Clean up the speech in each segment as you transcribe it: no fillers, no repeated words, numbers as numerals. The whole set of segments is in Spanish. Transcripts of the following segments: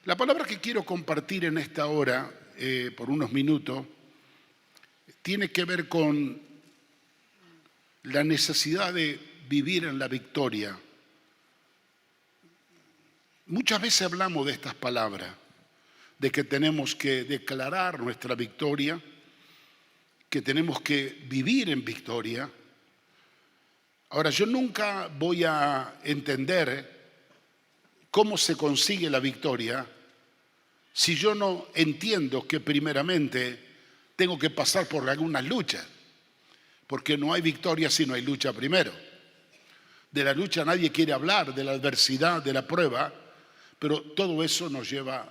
La palabra que quiero compartir en esta hora, por unos minutos, tiene que ver con la necesidad de vivir en la victoria. Muchas veces hablamos de estas palabras, de que tenemos que declarar nuestra victoria, que tenemos que vivir en victoria. Ahora, yo nunca voy a entender cómo se consigue la victoria si yo no entiendo que primeramente tengo que pasar por algunas luchas, porque no hay victoria si no hay lucha primero. De la lucha nadie quiere hablar, de la adversidad, de la prueba, pero todo eso nos lleva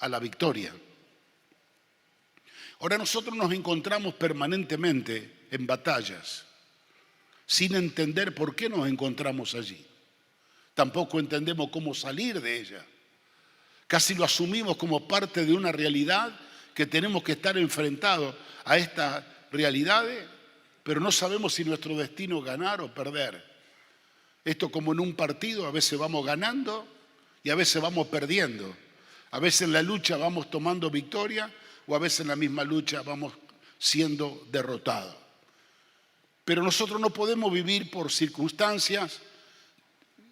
a la victoria. Ahora nosotros nos encontramos permanentemente en batallas, sin entender por qué nos encontramos allí. Tampoco entendemos cómo salir de ella. Casi lo asumimos como parte de una realidad que tenemos que estar enfrentados a estas realidades, pero no sabemos si nuestro destino es ganar o perder. Esto como en un partido, a veces vamos ganando y a veces vamos perdiendo. A veces en la lucha vamos tomando victoria o a veces en la misma lucha vamos siendo derrotados. Pero nosotros no podemos vivir por circunstancias,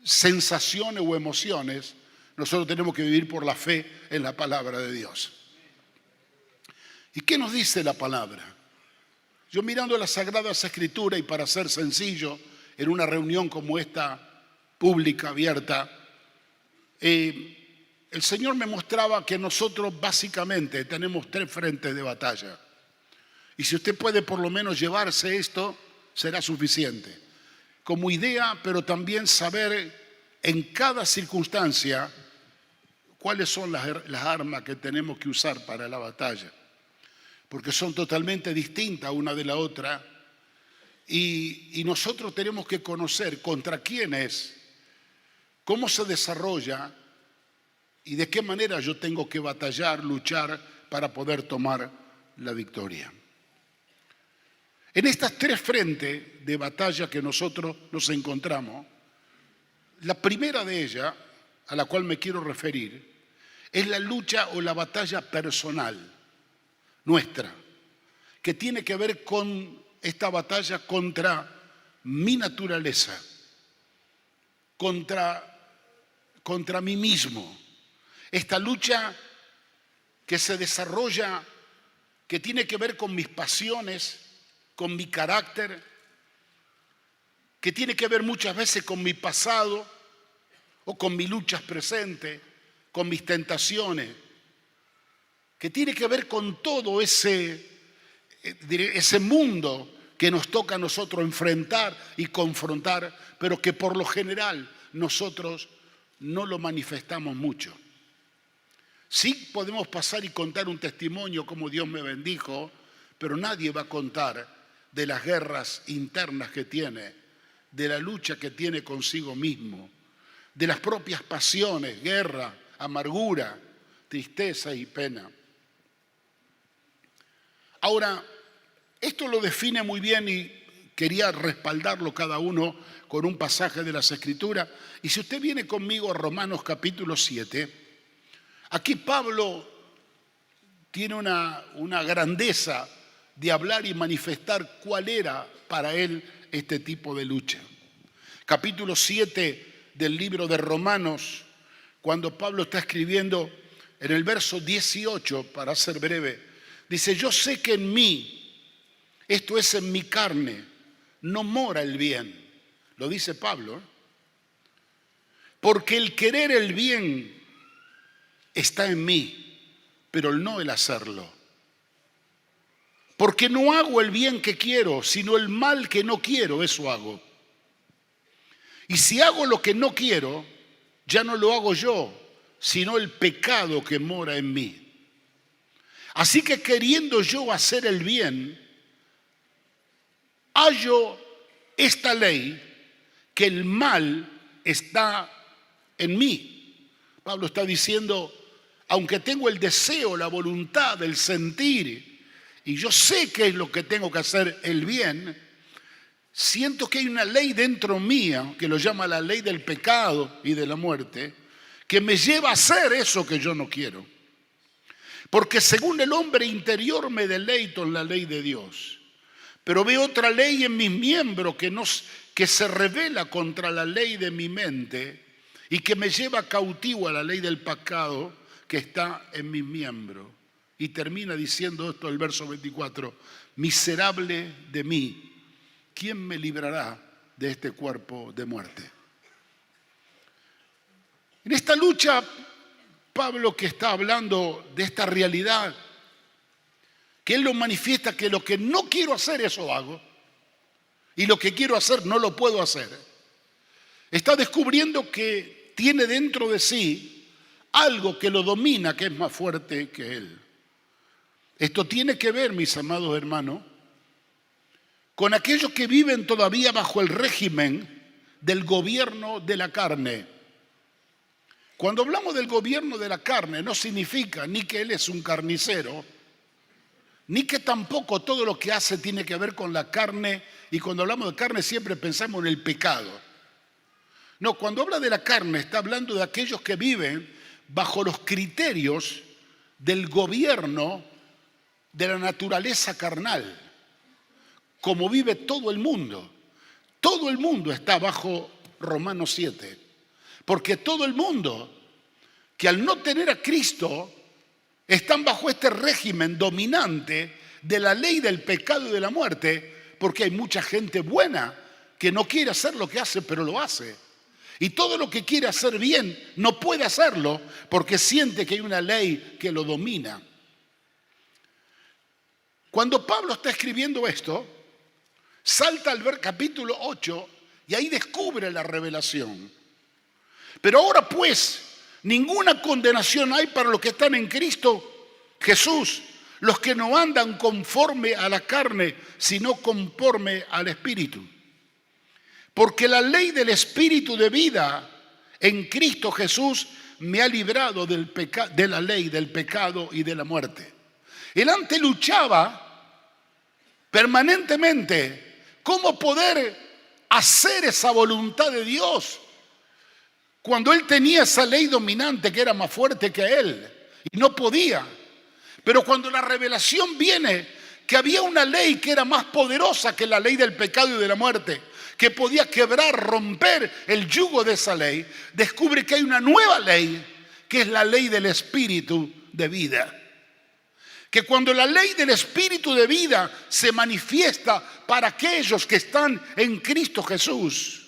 sensaciones o emociones. Nosotros tenemos que vivir por la fe en la palabra de Dios. ¿Y qué nos dice la palabra? Yo mirando las Sagradas Escrituras y para ser sencillo, en una reunión como esta, pública, abierta, el Señor me mostraba que nosotros básicamente tenemos 3 frentes de batalla. Y si usted puede por lo menos llevarse esto, será suficiente. Como idea, pero también saber en cada circunstancia cuáles son las armas que tenemos que usar para la batalla. Porque son totalmente distintas una de la otra. Y nosotros tenemos que conocer contra quién es, cómo se desarrolla y de qué manera yo tengo que batallar, luchar para poder tomar la victoria. En estas 3 frentes de batalla que nosotros nos encontramos, la primera de ellas, a la cual me quiero referir, es la lucha o la batalla personal nuestra, que tiene que ver con esta batalla contra mi naturaleza, contra mí mismo. Esta lucha que se desarrolla, que tiene que ver con mis pasiones, con mi carácter, que tiene que ver muchas veces con mi pasado o con mis luchas presentes, con mis tentaciones, que tiene que ver con todo ese mundo que nos toca a nosotros enfrentar y confrontar, pero que por lo general nosotros no lo manifestamos mucho. Sí podemos pasar y contar un testimonio como Dios me bendijo, pero nadie va a contar de las guerras internas que tiene, de la lucha que tiene consigo mismo, de las propias pasiones, guerra, amargura, tristeza y pena. Ahora, esto lo define muy bien y quería respaldarlo cada uno con un pasaje de las Escrituras. Y si usted viene conmigo a Romanos capítulo 7, aquí Pablo tiene una grandeza de hablar y manifestar cuál era para él este tipo de lucha. Capítulo 7 del libro de Romanos, cuando Pablo está escribiendo en el verso 18, para ser breve, dice: yo sé que en mí, esto es en mi carne, no mora el bien. Lo dice Pablo, ¿eh? Porque el querer el bien está en mí, pero no el hacerlo. Porque no hago el bien que quiero, sino el mal que no quiero, eso hago. Y si hago lo que no quiero, ya no lo hago yo, sino el pecado que mora en mí. Así que queriendo yo hacer el bien, hallo esta ley, que el mal está en mí. Pablo está diciendo, aunque tengo el deseo, la voluntad, el sentir, y yo sé qué es lo que tengo que hacer, el bien, siento que hay una ley dentro mía, que lo llama la ley del pecado y de la muerte, que me lleva a hacer eso que yo no quiero. Porque según el hombre interior me deleito en la ley de Dios, pero veo otra ley en mis miembros que se revela contra la ley de mi mente y que me lleva cautivo a la ley del pecado que está en mis miembros. Y termina diciendo esto el verso 24: miserable de mí, ¿quién me librará de este cuerpo de muerte? En esta lucha, Pablo, que está hablando de esta realidad, que él lo manifiesta, que lo que no quiero hacer, eso hago, y lo que quiero hacer no lo puedo hacer. Está descubriendo que tiene dentro de sí algo que lo domina, que es más fuerte que él. Esto tiene que ver, mis amados hermanos, con aquellos que viven todavía bajo el régimen del gobierno de la carne. Cuando hablamos del gobierno de la carne, no significa ni que él es un carnicero, ni que tampoco todo lo que hace tiene que ver con la carne, y cuando hablamos de carne siempre pensamos en el pecado. No, cuando habla de la carne está hablando de aquellos que viven bajo los criterios del gobierno de la naturaleza carnal, como vive todo el mundo. Todo el mundo está bajo Romanos 7, porque todo el mundo que al no tener a Cristo están bajo este régimen dominante de la ley del pecado y de la muerte, porque hay mucha gente buena que no quiere hacer lo que hace, pero lo hace. Y todo lo que quiere hacer bien no puede hacerlo porque siente que hay una ley que lo domina. Cuando Pablo está escribiendo esto, salta al ver capítulo 8 y ahí descubre la revelación. Pero ahora pues, ninguna condenación hay para los que están en Cristo Jesús, los que no andan conforme a la carne, sino conforme al Espíritu. Porque la ley del Espíritu de vida en Cristo Jesús me ha librado de la ley del pecado y de la muerte. Él antes luchaba permanentemente cómo poder hacer esa voluntad de Dios cuando él tenía esa ley dominante que era más fuerte que él y no podía. Pero cuando la revelación viene que había una ley que era más poderosa que la ley del pecado y de la muerte, que podía quebrar, romper el yugo de esa ley, descubre que hay una nueva ley, que es la ley del Espíritu de vida. Que cuando la ley del Espíritu de vida se manifiesta para aquellos que están en Cristo Jesús,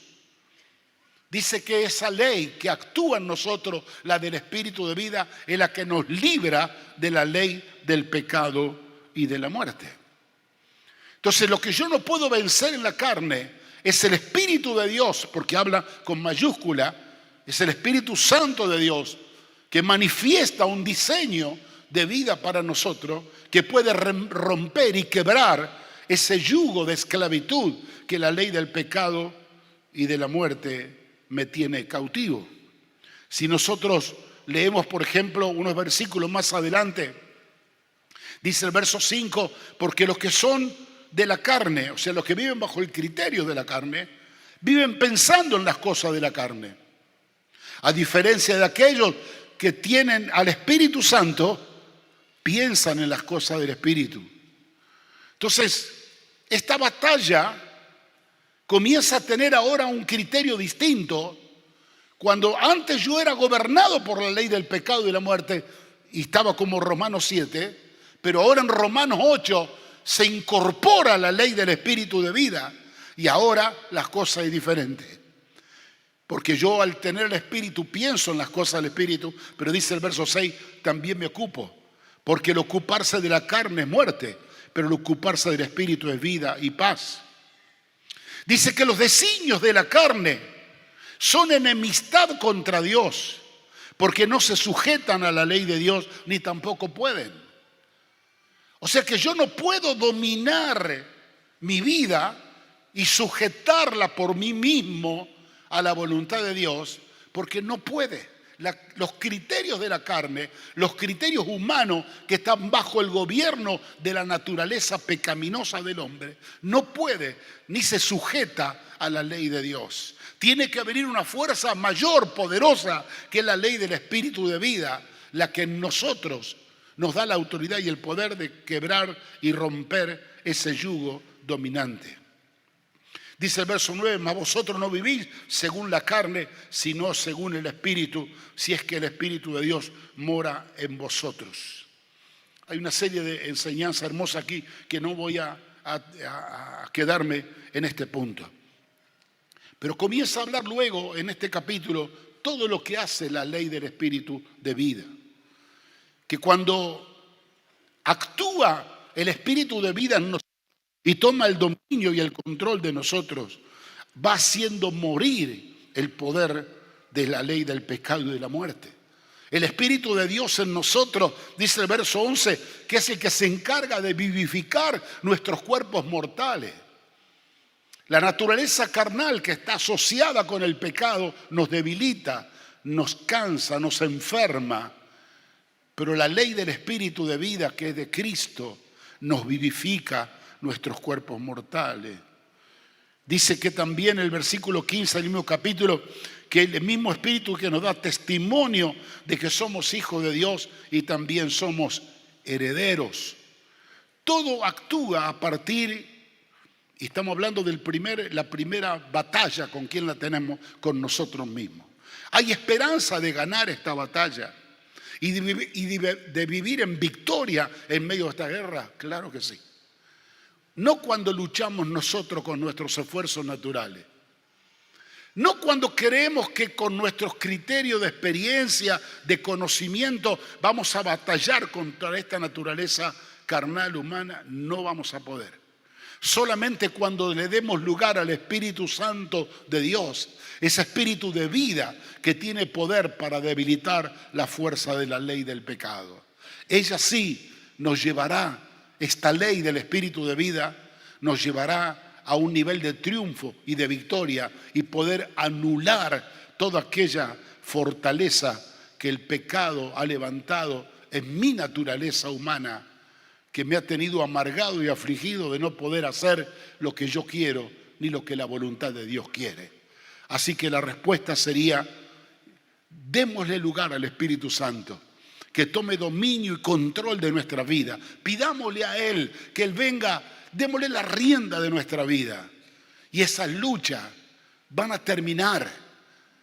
dice que esa ley que actúa en nosotros, la del Espíritu de vida, es la que nos libra de la ley del pecado y de la muerte. Entonces, lo que yo no puedo vencer en la carne es el Espíritu de Dios, porque habla con mayúscula, es el Espíritu Santo de Dios que manifiesta un diseño de vida para nosotros que puede romper y quebrar ese yugo de esclavitud que la ley del pecado y de la muerte me tiene cautivo. Si nosotros leemos, por ejemplo, unos versículos más adelante, dice el verso 5, porque los que son de la carne, o sea, los que viven bajo el criterio de la carne, viven pensando en las cosas de la carne. A diferencia de aquellos que tienen al Espíritu Santo, piensan en las cosas del Espíritu. Entonces, esta batalla comienza a tener ahora un criterio distinto. Cuando antes yo era gobernado por la ley del pecado y de la muerte y estaba como Romanos 7, pero ahora en Romanos 8 se incorpora la ley del Espíritu de vida y ahora las cosas es diferente. Porque yo al tener el Espíritu pienso en las cosas del Espíritu, pero dice el verso 6, también me ocupo. Porque el ocuparse de la carne es muerte, pero el ocuparse del Espíritu es vida y paz. Dice que los designios de la carne son enemistad contra Dios, porque no se sujetan a la ley de Dios, ni tampoco pueden. O sea que yo no puedo dominar mi vida y sujetarla por mí mismo a la voluntad de Dios, porque no puede. los criterios de la carne, los criterios humanos que están bajo el gobierno de la naturaleza pecaminosa del hombre, no puede ni se sujeta a la ley de Dios. Tiene que venir una fuerza mayor, poderosa, que es la ley del Espíritu de vida, la que en nosotros nos da la autoridad y el poder de quebrar y romper ese yugo dominante. Dice el verso 9, mas vosotros no vivís según la carne, sino según el Espíritu, si es que el Espíritu de Dios mora en vosotros. Hay una serie de enseñanzas hermosas aquí que no voy a quedarme en este punto. Pero comienza a hablar luego en este capítulo todo lo que hace la ley del Espíritu de vida. Que cuando actúa el Espíritu de vida en nosotros, y toma el dominio y el control de nosotros, va haciendo morir el poder de la ley del pecado y de la muerte. El Espíritu de Dios en nosotros, dice el verso 11, que es el que se encarga de vivificar nuestros cuerpos mortales. La naturaleza carnal que está asociada con el pecado nos debilita, nos cansa, nos enferma. Pero la ley del Espíritu de vida, que es de Cristo, nos vivifica nuestros cuerpos mortales. Dice que también el versículo 15 del mismo capítulo, que el mismo Espíritu que nos da testimonio de que somos hijos de Dios y también somos herederos. Todo actúa a partir, y estamos hablando de la primera batalla, ¿con quién la tenemos? Con nosotros mismos. Hay esperanza de ganar esta batalla y de vivir en victoria en medio de esta guerra, claro que sí. No cuando luchamos nosotros con nuestros esfuerzos naturales. No cuando creemos que con nuestros criterios de experiencia, de conocimiento, vamos a batallar contra esta naturaleza carnal humana. No vamos a poder. Solamente cuando le demos lugar al Espíritu Santo de Dios, ese Espíritu de vida que tiene poder para debilitar la fuerza de la ley del pecado. Ella sí nos llevará. Esta ley del Espíritu de vida nos llevará a un nivel de triunfo y de victoria y poder anular toda aquella fortaleza que el pecado ha levantado en mi naturaleza humana, que me ha tenido amargado y afligido de no poder hacer lo que yo quiero ni lo que la voluntad de Dios quiere. Así que la respuesta sería, démosle lugar al Espíritu Santo, que tome dominio y control de nuestra vida. Pidámosle a Él que Él venga, démosle la rienda de nuestra vida. Y esas luchas van a terminar.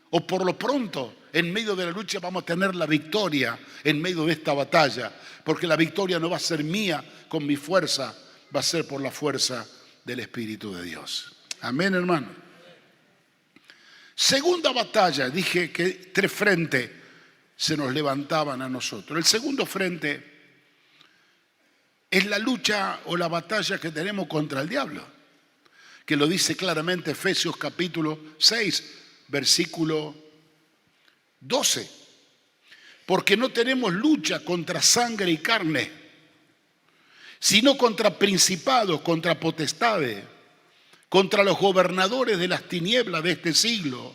O por lo pronto, en medio de la lucha vamos a tener la victoria en medio de esta batalla. Porque la victoria no va a ser mía con mi fuerza, va a ser por la fuerza del Espíritu de Dios. Amén, hermano. Segunda batalla, dije que 3 frentes se nos levantaban a nosotros. El segundo frente es la lucha o la batalla que tenemos contra el diablo, que lo dice claramente Efesios capítulo 6, versículo 12. Porque no tenemos lucha contra sangre y carne, sino contra principados, contra potestades, contra los gobernadores de las tinieblas de este siglo,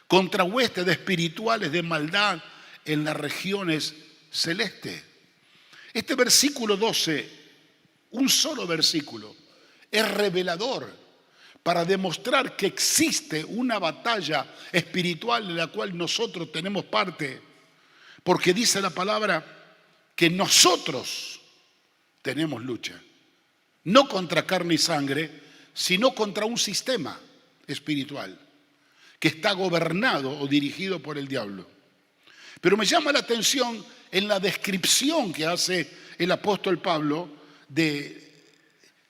contra huestes espirituales de maldad en las regiones celestes. Este versículo 12, un solo versículo, es revelador para demostrar que existe una batalla espiritual en la cual nosotros tenemos parte, porque dice la palabra que nosotros tenemos lucha, no contra carne y sangre, sino contra un sistema espiritual que está gobernado o dirigido por el diablo. Pero me llama la atención en la descripción que hace el apóstol Pablo de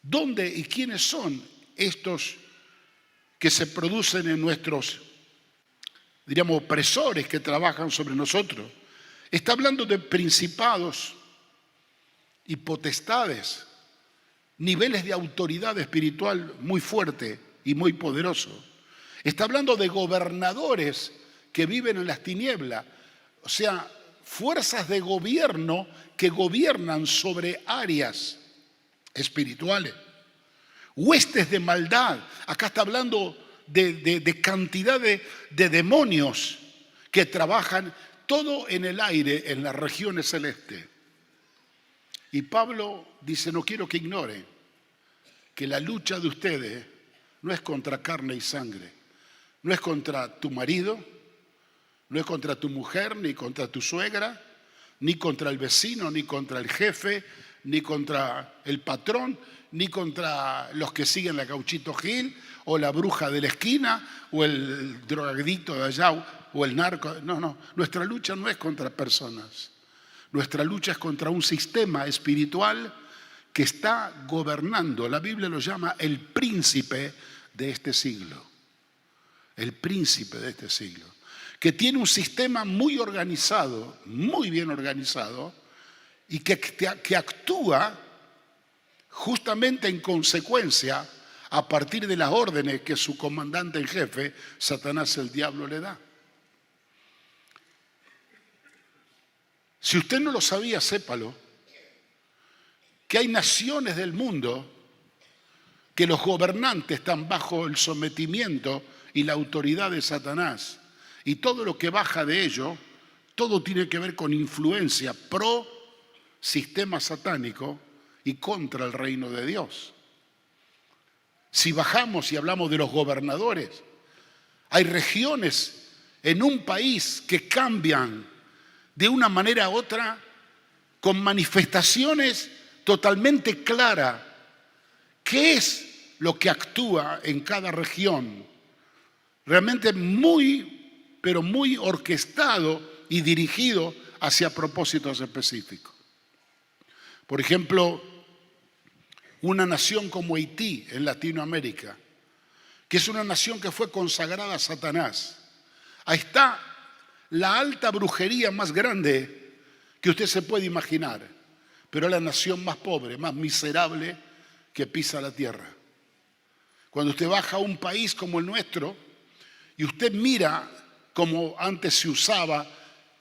dónde y quiénes son estos que se producen en nuestros, diríamos, opresores que trabajan sobre nosotros. Está hablando de principados y potestades, niveles de autoridad espiritual muy fuerte y muy poderoso. Está hablando de gobernadores que viven en las tinieblas, o sea, fuerzas de gobierno que gobiernan sobre áreas espirituales. Huestes de maldad. Acá está hablando de cantidad de demonios que trabajan todo en el aire, en las regiones celestes. Y Pablo dice, no quiero que ignore que la lucha de ustedes no es contra carne y sangre, no es contra tu marido, no es contra tu mujer, ni contra tu suegra, ni contra el vecino, ni contra el jefe, ni contra el patrón, ni contra los que siguen la Gauchito Gil, o la bruja de la esquina, o el drogadicto de allá, o el narco. No, nuestra lucha no es contra personas. Nuestra lucha es contra un sistema espiritual que está gobernando. La Biblia lo llama el príncipe de este siglo. El príncipe de este siglo. Que tiene un sistema muy organizado, muy bien organizado, y que actúa justamente en consecuencia a partir de las órdenes que su comandante en jefe, Satanás el diablo, le da. Si usted no lo sabía, sépalo, que hay naciones del mundo que los gobernantes están bajo el sometimiento y la autoridad de Satanás. Y todo lo que baja de ello, todo tiene que ver con influencia pro sistema satánico y contra el reino de Dios. Si bajamos y hablamos de los gobernadores, hay regiones en un país que cambian de una manera a otra con manifestaciones totalmente claras. ¿Qué es lo que actúa en cada región? Realmente muy, pero muy orquestado y dirigido hacia propósitos específicos. Por ejemplo, una nación como Haití en Latinoamérica, que es una nación que fue consagrada a Satanás. Ahí está la alta brujería más grande que usted se puede imaginar, pero es la nación más pobre, más miserable que pisa la tierra. Cuando usted baja a un país como el nuestro y usted mira cómo antes se usaba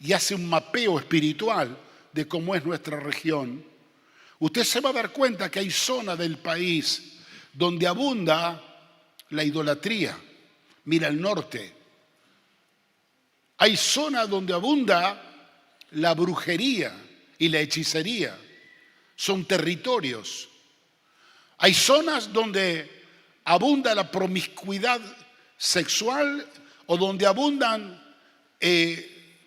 y hace un mapeo espiritual de cómo es nuestra región, usted se va a dar cuenta que hay zonas del país donde abunda la idolatría. Mira el norte. Hay zonas donde abunda la brujería y la hechicería. Son territorios. Hay zonas donde abunda la promiscuidad sexual o donde abundan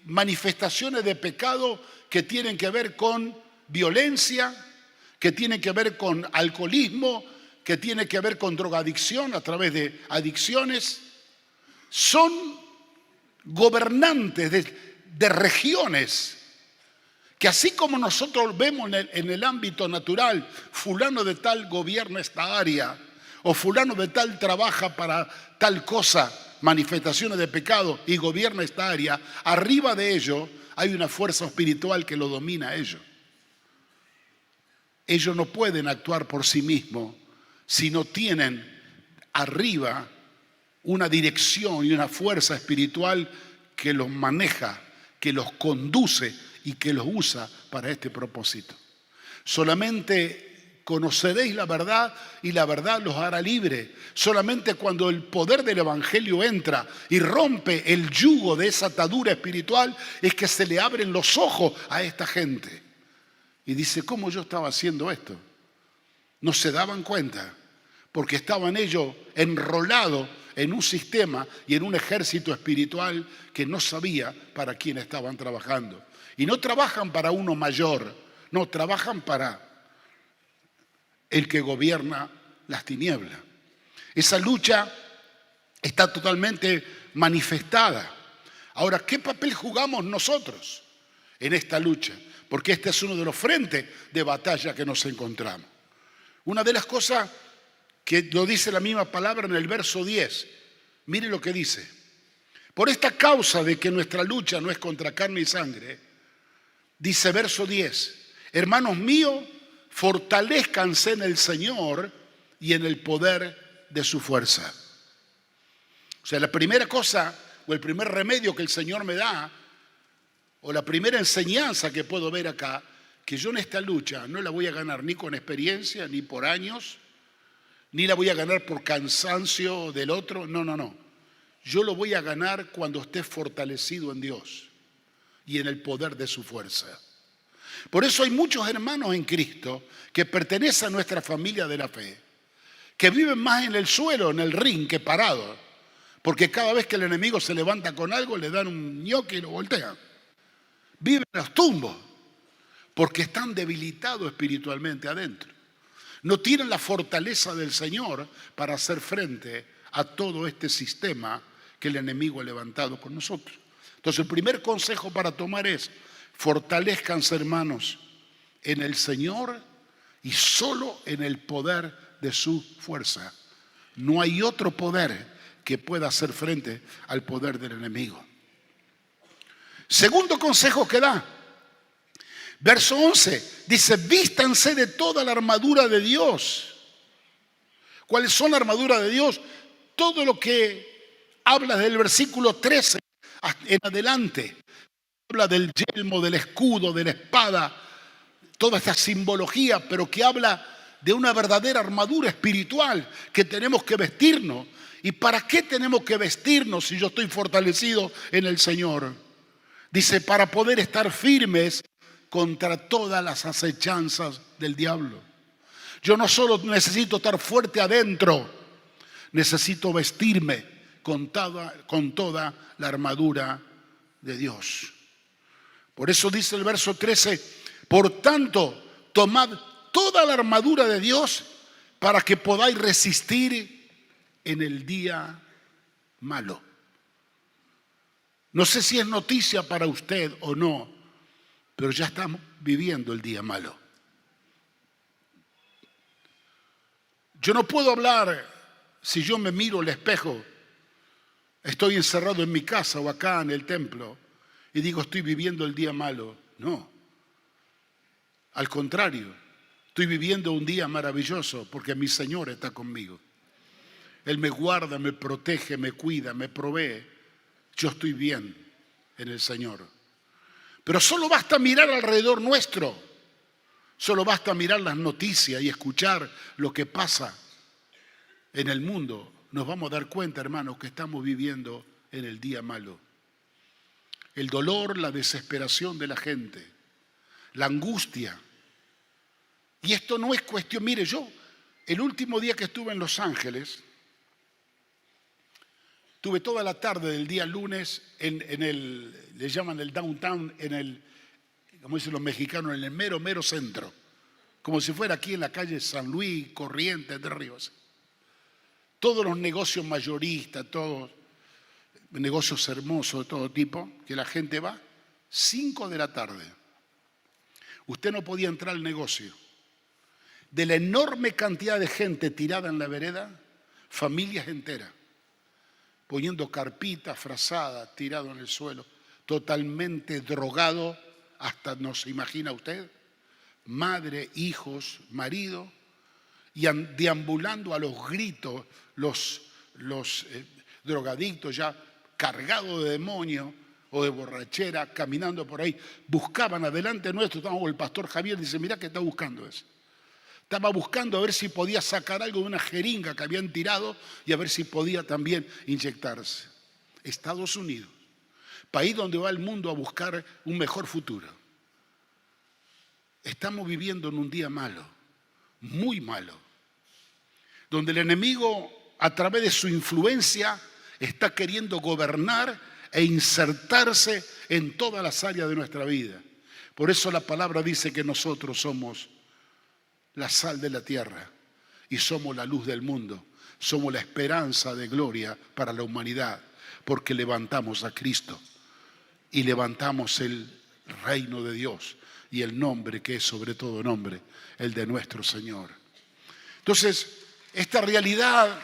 manifestaciones de pecado que tienen que ver con violencia, que tienen que ver con alcoholismo, que tienen que ver con drogadicción a través de adicciones. Son gobernantes de regiones que así como nosotros vemos en el ámbito natural, fulano de tal gobierna esta área, o fulano de tal trabaja para tal cosa, manifestaciones de pecado, y gobierna esta área, arriba de ello hay una fuerza espiritual que lo domina a ellos. Ellos no pueden actuar por sí mismos si no tienen arriba una dirección y una fuerza espiritual que los maneja, que los conduce y que los usa para este propósito. Solamente conoceréis la verdad y la verdad los hará libre. Solamente cuando el poder del evangelio entra y rompe el yugo de esa atadura espiritual es que se le abren los ojos a esta gente. Y dice, ¿cómo yo estaba haciendo esto? No se daban cuenta porque estaban ellos enrolados en un sistema y en un ejército espiritual que no sabía para quién estaban trabajando. Y no trabajan para uno mayor, no, trabajan para el que gobierna las tinieblas. Esa lucha está totalmente manifestada. Ahora, ¿qué papel jugamos nosotros en esta lucha? Porque este es uno de los frentes de batalla que nos encontramos. Una de las cosas que lo dice la misma palabra en el verso 10. Mire lo que dice. Por esta causa de que nuestra lucha no es contra carne y sangre, dice verso 10, hermanos míos, fortalezcanse en el Señor y en el poder de su fuerza. O sea, la primera cosa o el primer remedio que el Señor me da, o la primera enseñanza que puedo ver acá, que yo en esta lucha no la voy a ganar ni con experiencia, ni por años, ni la voy a ganar por cansancio del otro. No. Yo lo voy a ganar cuando esté fortalecido en Dios. y en el poder de su fuerza. Por eso hay muchos hermanos en Cristo que pertenecen a nuestra familia de la fe, que viven más en el suelo, en el ring, que parados. Porque cada vez que el enemigo se levanta con algo, le dan un ñoque y lo voltean. Viven en los tumbos, porque están debilitados espiritualmente adentro. No tienen la fortaleza del Señor para hacer frente a todo este sistema que el enemigo ha levantado con nosotros. Entonces, el primer consejo para tomar es: fortalezcanse, hermanos, en el Señor y solo en el poder de su fuerza. No hay otro poder que pueda hacer frente al poder del enemigo. Segundo consejo que da, verso 11, dice: vístanse de toda la armadura de Dios. ¿Cuáles son la armadura de Dios? Todo lo que habla del versículo 13 en adelante. Habla del yelmo, del escudo, de la espada, toda esta simbología, pero que habla de una verdadera armadura espiritual que tenemos que vestirnos. ¿Y para qué tenemos que vestirnos si yo estoy fortalecido en el Señor? Dice: para poder estar firmes contra todas las acechanzas del diablo. Yo no solo necesito estar fuerte adentro, necesito vestirme con toda la armadura de Dios. Por eso dice el verso 13: por tanto, tomad toda la armadura de Dios para que podáis resistir en el día malo. No sé si es noticia para usted o no, pero ya estamos viviendo el día malo. Yo no puedo hablar si yo me miro al espejo, estoy encerrado en mi casa o acá en el templo y digo estoy viviendo el día malo. No, al contrario, estoy viviendo un día maravilloso porque mi Señor está conmigo. Él me guarda, me protege, me cuida, me provee. Yo estoy bien en el Señor. Pero solo basta mirar alrededor nuestro. Solo basta mirar las noticias y escuchar lo que pasa en el mundo. Nos vamos a dar cuenta, hermanos, que estamos viviendo en el día malo. El dolor, la desesperación de la gente, la angustia. Y esto no es cuestión. Mire, yo el último día que estuve en Los Ángeles, tuve toda la tarde del día lunes en el, le llaman el downtown, en el, como dicen los mexicanos, en el mero centro. Como si fuera aquí en la calle San Luis, Corrientes de Ríos. Todos los negocios mayoristas, todos negocios hermosos de todo tipo, que la gente va, 5 de la tarde. Usted no podía entrar al negocio. De la enorme cantidad de gente tirada en la vereda, familias enteras, poniendo carpitas, frazadas, tirado en el suelo, totalmente drogado, hasta no se imagina usted, madre, hijos, marido, y deambulando a los gritos, los drogadictos ya cargados de demonio o de borrachera, caminando por ahí, buscaban adelante nuestro, estábamos el pastor Javier, dice, mirá que está buscando eso. Estaba buscando a ver si podía sacar algo de una jeringa que habían tirado y a ver si podía también inyectarse. Estados Unidos, país donde va el mundo a buscar un mejor futuro. Estamos viviendo en un día malo, muy malo, donde el enemigo, a través de su influencia, está queriendo gobernar e insertarse en todas las áreas de nuestra vida. Por eso la palabra dice que nosotros somos la sal de la tierra y somos la luz del mundo. Somos la esperanza de gloria para la humanidad, porque levantamos a Cristo y levantamos el reino de Dios y el nombre que es sobre todo nombre, el de nuestro Señor. Entonces, esta realidad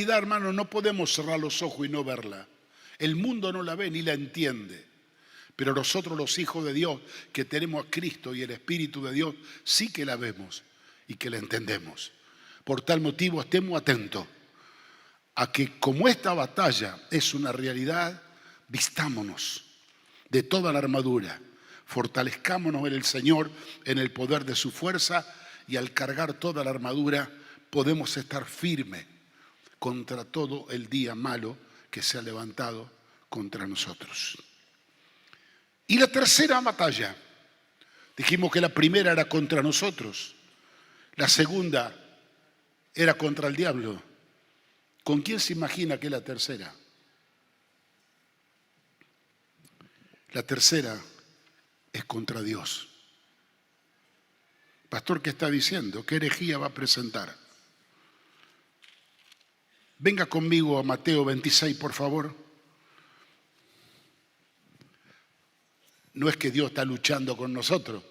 hermano, no podemos cerrar los ojos y no verla. El mundo no la ve ni la entiende. Pero nosotros los hijos de Dios que tenemos a Cristo y el Espíritu de Dios sí que la vemos y que la entendemos. Por tal motivo estemos atentos a que como esta batalla es una realidad, vistámonos de toda la armadura, fortalezcámonos en el Señor, en el poder de su fuerza y al cargar toda la armadura podemos estar firmes contra todo el día malo que se ha levantado contra nosotros. Y la tercera batalla, dijimos que la primera era contra nosotros, la segunda era contra el diablo. ¿Con quién se imagina que es la tercera? La tercera es contra Dios. Pastor, ¿qué está diciendo? ¿Qué herejía va a presentar? Venga conmigo a Mateo 26, por favor. No es que Dios está luchando con nosotros,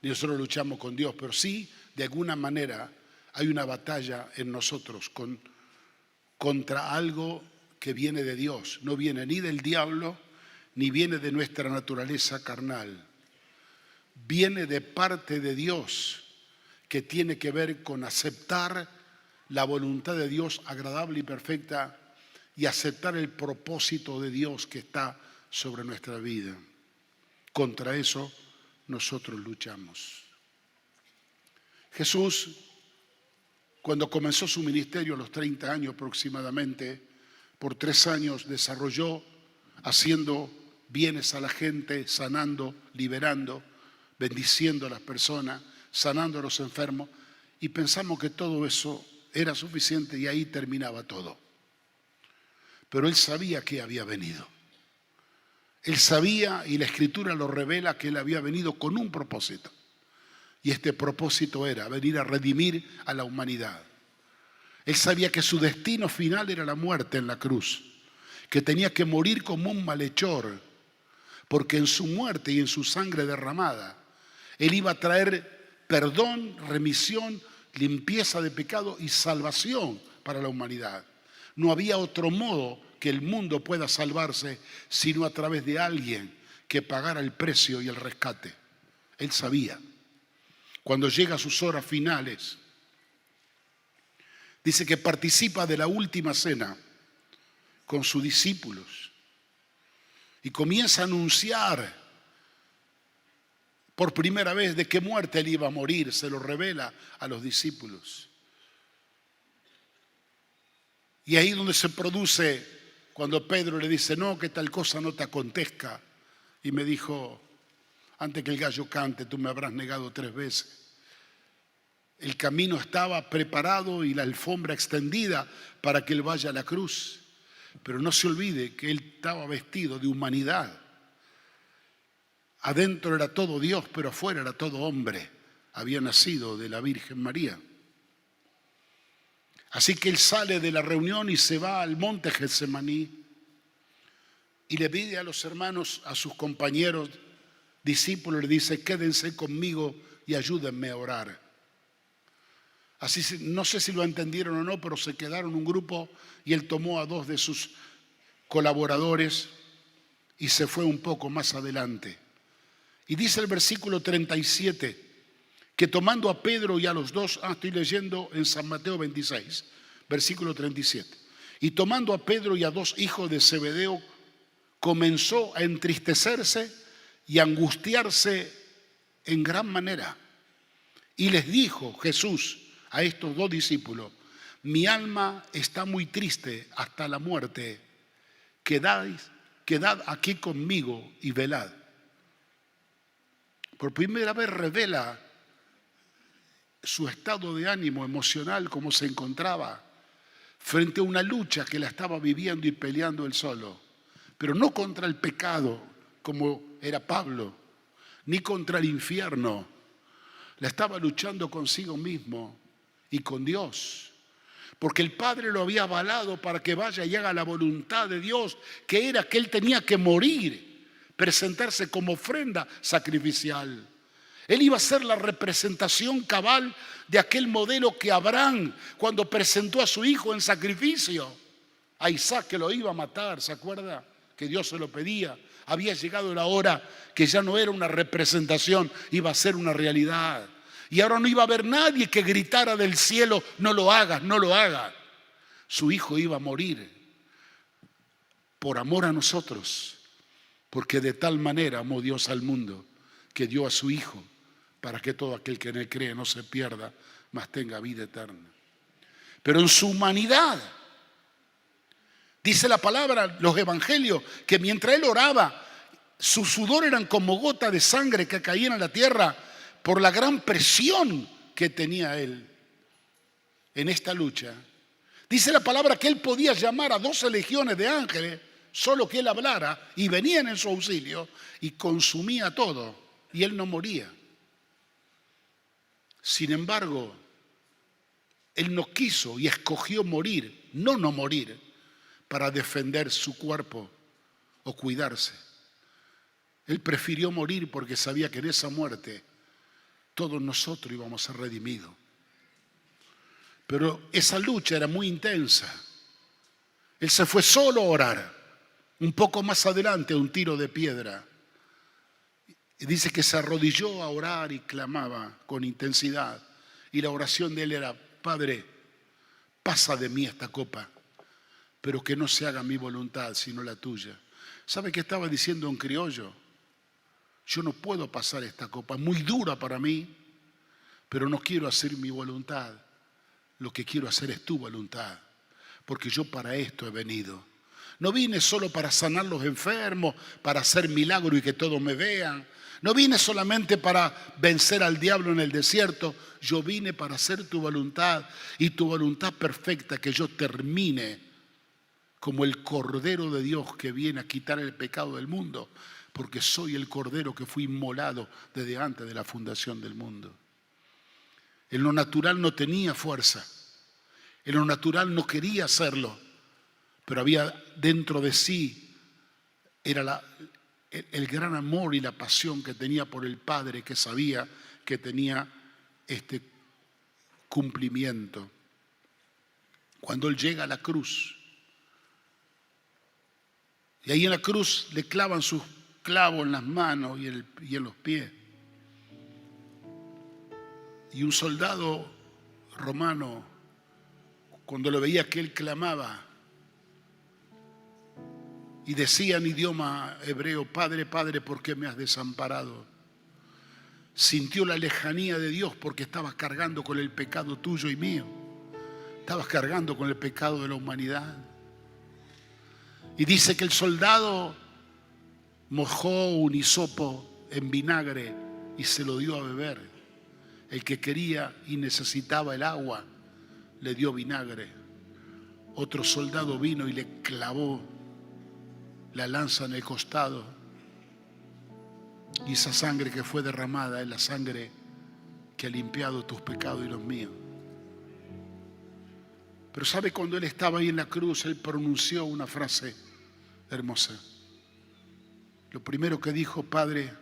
ni nosotros luchamos con Dios, pero sí, de alguna manera, hay una batalla en nosotros contra algo que viene de Dios. No viene ni del diablo, ni viene de nuestra naturaleza carnal. Viene de parte de Dios, que tiene que ver con aceptar la voluntad de Dios agradable y perfecta y aceptar el propósito de Dios que está sobre nuestra vida. Contra eso nosotros luchamos. Jesús, cuando comenzó su ministerio a los 30 años aproximadamente, por 3 años desarrolló haciendo bienes a la gente, sanando, liberando, bendiciendo a las personas, sanando a los enfermos, y pensamos que todo eso era suficiente y ahí terminaba todo. Pero él sabía que había venido. Él sabía, y la Escritura lo revela, que él había venido con un propósito. Y este propósito era venir a redimir a la humanidad. Él sabía que su destino final era la muerte en la cruz, que tenía que morir como un malhechor, porque en su muerte y en su sangre derramada, él iba a traer perdón, remisión, limpieza de pecado y salvación para la humanidad. No había otro modo que el mundo pueda salvarse sino a través de alguien que pagara el precio y el rescate. Él sabía. Cuando llega a sus horas finales, dice que participa de la última cena con sus discípulos y comienza a anunciar por primera vez de qué muerte él iba a morir. Se lo revela a los discípulos. Y ahí donde se produce cuando Pedro le dice, no, que tal cosa no te acontezca. Y me dijo, antes que el gallo cante, tú me habrás negado 3 veces. El camino estaba preparado y la alfombra extendida para que él vaya a la cruz. Pero no se olvide que él estaba vestido de humanidad. Adentro era todo Dios, pero afuera era todo hombre. Había nacido de la Virgen María. Así que él sale de la reunión y se va al monte Getsemaní y le pide a los hermanos, a sus compañeros, discípulos, le dice, quédense conmigo y ayúdenme a orar. Así, no sé si lo entendieron o no, pero se quedaron un grupo y él tomó a 2 de sus colaboradores y se fue un poco más adelante. Y dice el versículo 37, que tomando a Pedro y a los 2, estoy leyendo en San Mateo 26, versículo 37, y tomando a Pedro y a 2 hijos de Zebedeo, comenzó a entristecerse y a angustiarse en gran manera. Y les dijo Jesús a estos 2 discípulos, mi alma está muy triste hasta la muerte, quedad aquí conmigo y velad. Por primera vez revela su estado de ánimo emocional, cómo se encontraba frente a una lucha que la estaba viviendo y peleando él solo, pero no contra el pecado como era Pablo, ni contra el infierno. La estaba luchando consigo mismo y con Dios, porque el Padre lo había avalado para que vaya y haga la voluntad de Dios, que era que él tenía que morir, presentarse como ofrenda sacrificial. Él iba a ser la representación cabal de aquel modelo que Abraham, cuando presentó a su hijo en sacrificio, a Isaac, que lo iba a matar, ¿se acuerda? Que Dios se lo pedía. Había llegado la hora que ya no era una representación, iba a ser una realidad. Y ahora no iba a haber nadie que gritara del cielo, no lo hagas, no lo hagas. Su hijo iba a morir por amor a nosotros, porque de tal manera amó Dios al mundo que dio a su hijo para que todo aquel que en él cree no se pierda, mas tenga vida eterna. Pero en su humanidad, dice la palabra, los evangelios, que mientras él oraba, su sudor eran como gotas de sangre que caían a la tierra por la gran presión que tenía él en esta lucha. Dice la palabra que él podía llamar a 12 legiones de ángeles, solo que él hablara, y venían en su auxilio y consumía todo, y él no moría. Sin embargo, él no quiso y escogió morir, no morir, para defender su cuerpo o cuidarse. Él prefirió morir porque sabía que en esa muerte todos nosotros íbamos a ser redimidos. Pero esa lucha era muy intensa. Él se fue solo a orar. Un poco más adelante, un tiro de piedra. Y dice que se arrodilló a orar y clamaba con intensidad. Y la oración de él era: Padre, pasa de mí esta copa, pero que no se haga mi voluntad sino la tuya. ¿Sabe qué estaba diciendo un criollo? Yo no puedo pasar esta copa, muy dura para mí, pero no quiero hacer mi voluntad. Lo que quiero hacer es tu voluntad, porque yo para esto he venido. No vine solo para sanar los enfermos, para hacer milagro y que todos me vean. No vine solamente para vencer al diablo en el desierto. Yo vine para hacer tu voluntad, y tu voluntad perfecta, que yo termine como el Cordero de Dios que viene a quitar el pecado del mundo, porque soy el Cordero que fui inmolado desde antes de la fundación del mundo. En lo natural no tenía fuerza, en lo natural no quería hacerlo, pero había dentro de sí, era el gran amor y la pasión que tenía por el Padre, que sabía que tenía este cumplimiento. Cuando él llega a la cruz, y ahí en la cruz le clavan sus clavos en las manos y en los pies. Y un soldado romano, cuando lo veía que él clamaba y decía en idioma hebreo: Padre, Padre, ¿por qué me has desamparado?, sintió la lejanía de Dios, porque estabas cargando con el pecado tuyo y mío. Estabas cargando con el pecado de la humanidad. Y dice que el soldado mojó un hisopo en vinagre y se lo dio a beber. El que quería y necesitaba el agua le dio vinagre. Otro soldado vino y le clavó la lanza en el costado. Y esa sangre que fue derramada es la sangre que ha limpiado tus pecados y los míos. Pero ¿sabe? Cuando él estaba ahí en la cruz, él pronunció una frase hermosa. Lo primero que dijo: Padre,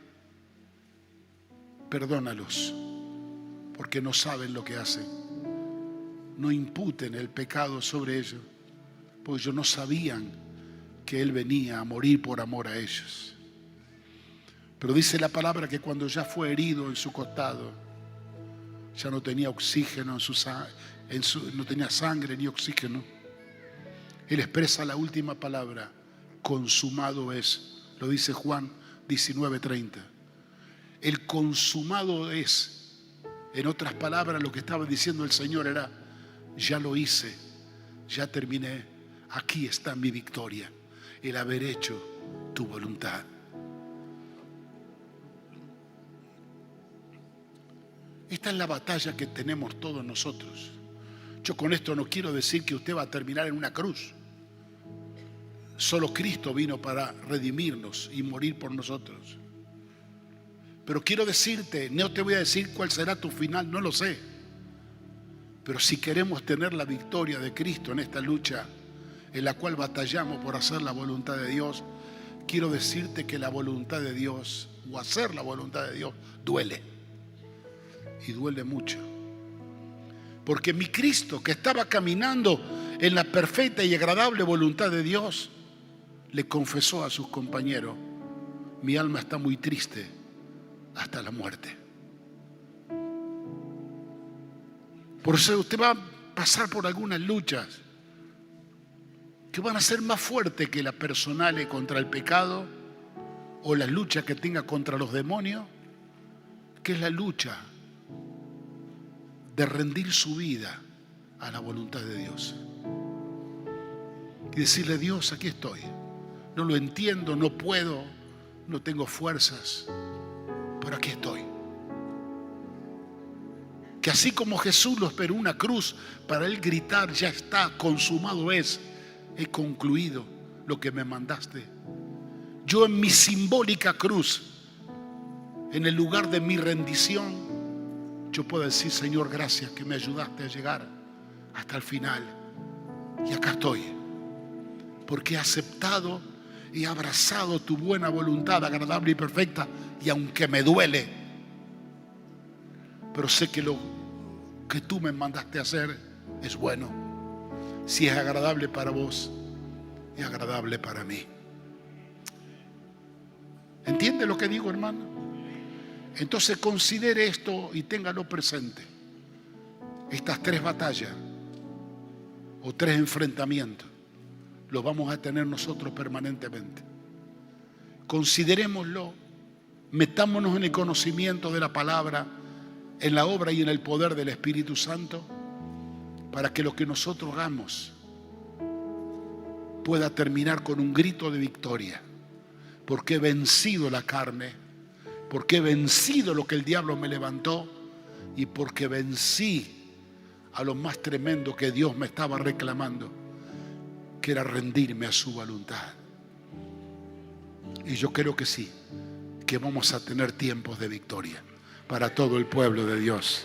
perdónalos, porque no saben lo que hacen. No imputen el pecado sobre ellos, porque ellos no sabían que Él venía a morir por amor a ellos. Pero dice la palabra que cuando ya fue herido en su costado, ya no tenía oxígeno no tenía sangre ni oxígeno. Él expresa la última palabra: consumado es. Lo dice Juan 19:30. El consumado es. En otras palabras, lo que estaba diciendo el Señor era: ya lo hice, ya terminé, aquí está mi victoria, el haber hecho tu voluntad. Esta es la batalla que tenemos todos nosotros. Yo con esto no quiero decir que usted va a terminar en una cruz. Solo Cristo vino para redimirnos y morir por nosotros. Pero quiero decirte, no te voy a decir cuál será tu final, no lo sé. Pero si queremos tener la victoria de Cristo en esta lucha en la cual batallamos por hacer la voluntad de Dios, quiero decirte que la voluntad de Dios, o hacer la voluntad de Dios, duele. Y duele mucho. Porque mi Cristo, que estaba caminando en la perfecta y agradable voluntad de Dios, le confesó a sus compañeros: mi alma está muy triste hasta la muerte. Por eso usted va a pasar por algunas luchas que van a ser más fuertes que las personales contra el pecado, o las luchas que tenga contra los demonios, que es la lucha de rendir su vida a la voluntad de Dios. Y decirle: Dios, aquí estoy. No lo entiendo, no puedo, no tengo fuerzas, pero aquí estoy. Que así como Jesús lo esperó una cruz para él gritar: ya está, consumado es, he concluido lo que me mandaste. Yo en mi simbólica cruz, en el lugar de mi rendición, yo puedo decir: Señor, gracias que me ayudaste a llegar hasta el final. Y acá estoy, porque he aceptado y abrazado tu buena voluntad, agradable y perfecta. Y aunque me duele, pero sé que lo que tú me mandaste a hacer es bueno. Si es agradable para vos, es agradable para mí. ¿Entiende lo que digo, hermano? Entonces considere esto y téngalo presente. Estas 3 batallas o 3 enfrentamientos los vamos a tener nosotros permanentemente. Considerémoslo, metámonos en el conocimiento de la palabra, en la obra y en el poder del Espíritu Santo, para que lo que nosotros hagamos pueda terminar con un grito de victoria. Porque he vencido la carne, porque he vencido lo que el diablo me levantó, y porque vencí a lo más tremendo que Dios me estaba reclamando, que era rendirme a su voluntad. Y yo creo que sí, que vamos a tener tiempos de victoria para todo el pueblo de Dios.